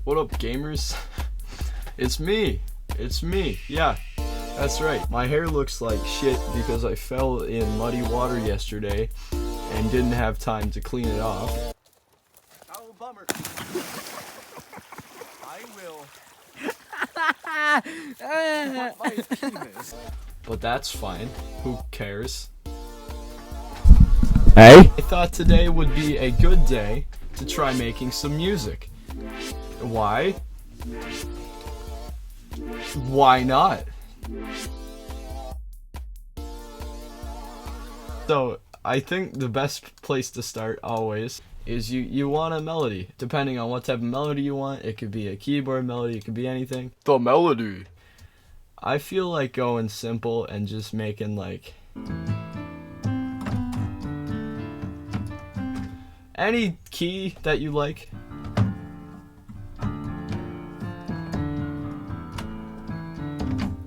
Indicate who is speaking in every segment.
Speaker 1: What up, gamers? It's me. Yeah, that's right. My hair looks like shit because I fell in muddy water yesterday and didn't have time to clean it off.
Speaker 2: Oh, bummer. I will. My penis.
Speaker 1: But that's fine. Who cares?
Speaker 3: Hey?
Speaker 1: I thought today would be a good day to try making some music. Why? Why not? So, I think the best place to start always is you want a melody. Depending on what type of melody you want, it could be a keyboard melody, it could be anything. The melody. I feel like going simple and just making like any key that you like.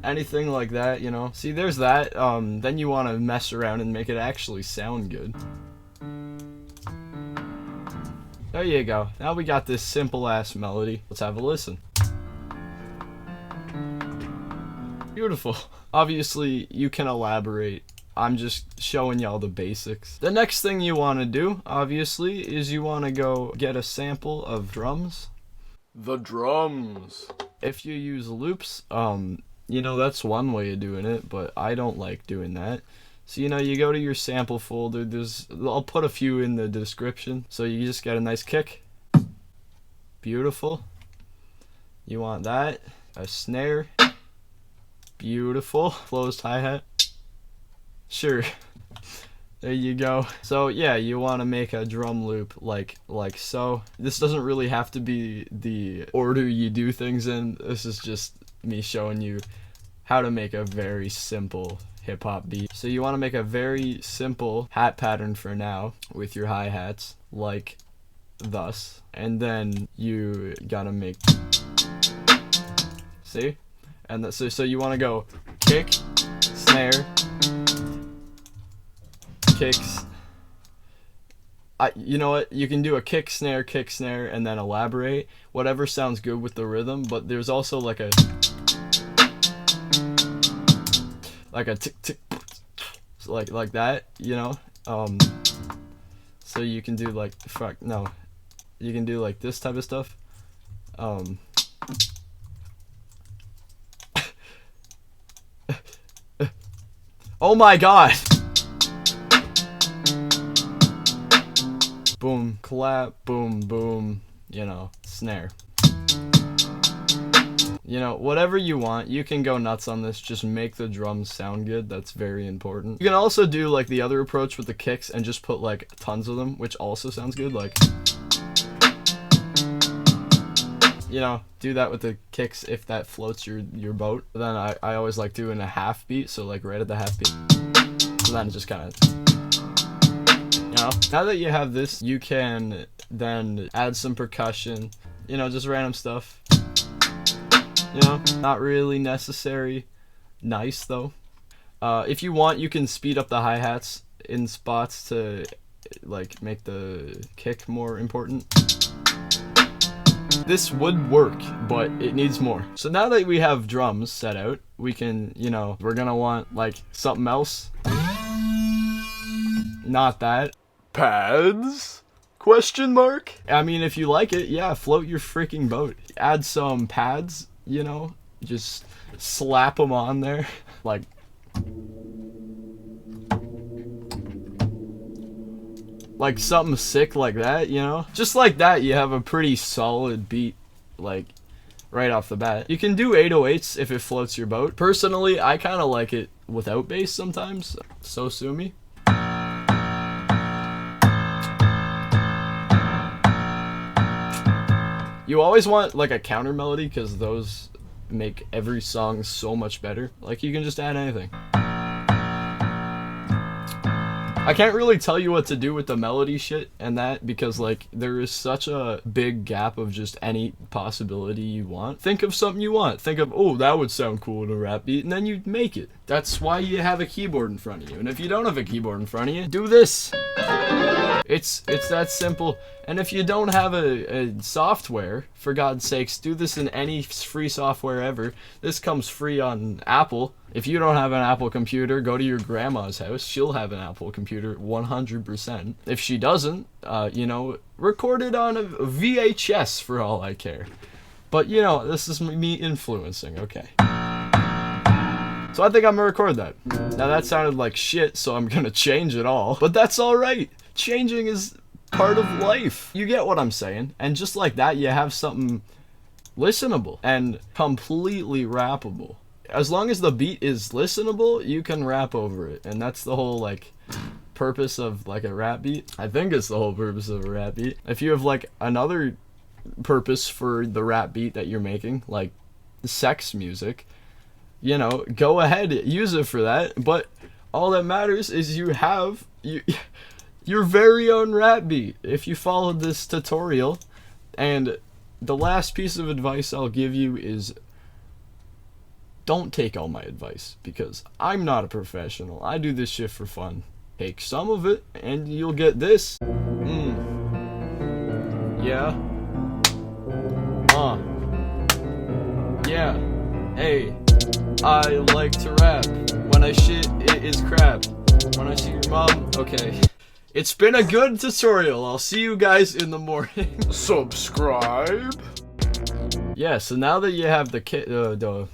Speaker 1: Anything like that, you know. See, there's that. Then you want to mess around and make it actually sound good. There you go. Now we got this simple ass melody. Let's have a listen. Beautiful. Obviously, you can elaborate. I'm just showing y'all the basics. The next thing you want to do, obviously, is you want to go get a sample of drums. The drums. If you use loops, you know, that's one way of doing it, but I don't like doing that. So, you know, you go to your sample folder. I'll put a few in the description. So you just get a nice kick. Beautiful. You want that. A snare. Beautiful. Closed hi-hat. Sure. There you go. So yeah, you want to make a drum loop like so. This doesn't really have to be the order you do things in. This is just me showing you how to make a very simple hip-hop beat. So you want to make a very simple hat pattern for now with your hi-hats like thus, and then you gotta make, see? And so you want to go kick, snare, kicks. You know what? You can do a kick, snare, and then elaborate. Whatever sounds good with the rhythm, but there's also like a tick tick, like that, you know. So you can do like you can do like this type of stuff. Oh my god! Boom, clap, boom, boom, you know, snare. You know, whatever you want, you can go nuts on this, just make the drums sound good. That's very important. You can also do like the other approach with the kicks and just put like tons of them, which also sounds good, like, you know, do that with the kicks if that floats your boat. But then I always like doing a half beat, so like right at the half beat. So then it just kind of, you know. Now that you have this, you can then add some percussion, you know, just random stuff. You know, not really necessary. Nice though. If you want, you can speed up the hi-hats in spots to like make the kick more important. This would work, but it needs more. So now that we have drums set out, we can, you know, we're gonna want like something else. Not that. Pads? Question mark? I mean, if you like it, yeah, float your freaking boat. Add some pads, you know, just slap them on there. Like something sick like that, you know? Just like that, you have a pretty solid beat, like, right off the bat. You can do 808s if it floats your boat. Personally, I kind of like it without bass sometimes, so sue me. You always want, like, a counter melody, because those make every song so much better. Like, you can just add anything. I can't really tell you what to do with the melody shit and that, because like there is such a big gap of just any possibility you want. Think of something you want. Think of, oh, that would sound cool in a rap beat, and then you make it. That's why you have a keyboard in front of you. And if you don't have a keyboard in front of you, do this. It's that simple. And if you don't have a software, for God's sakes, do this in any free software ever. This comes free on Apple. If you don't have an Apple computer, go to your grandma's house. She'll have an Apple computer 100%. If she doesn't, record it on a VHS for all I care. But, this is me influencing, okay. So I think I'm gonna record that. Now that sounded like shit, so I'm gonna change it all. But that's alright. Changing is part of life. You get what I'm saying? And just like that, you have something listenable and completely rappable. As long as the beat is listenable, you can rap over it. And that's the whole, purpose of, a rap beat. I think it's the whole purpose of a rap beat. If you have, another purpose for the rap beat that you're making, like sex music, go ahead, use it for that. But all that matters is you have your very own rap beat if you followed this tutorial. And the last piece of advice I'll give you is don't take all my advice, because I'm not a professional. I do this shit for fun. Take some of it and you'll get this. Yeah. Yeah. Hey, I like to rap. When I shit, it is crap. When I see your mom, okay. It's been a good tutorial. I'll see you guys in the morning.
Speaker 2: Subscribe.
Speaker 1: Yeah, so now that you have the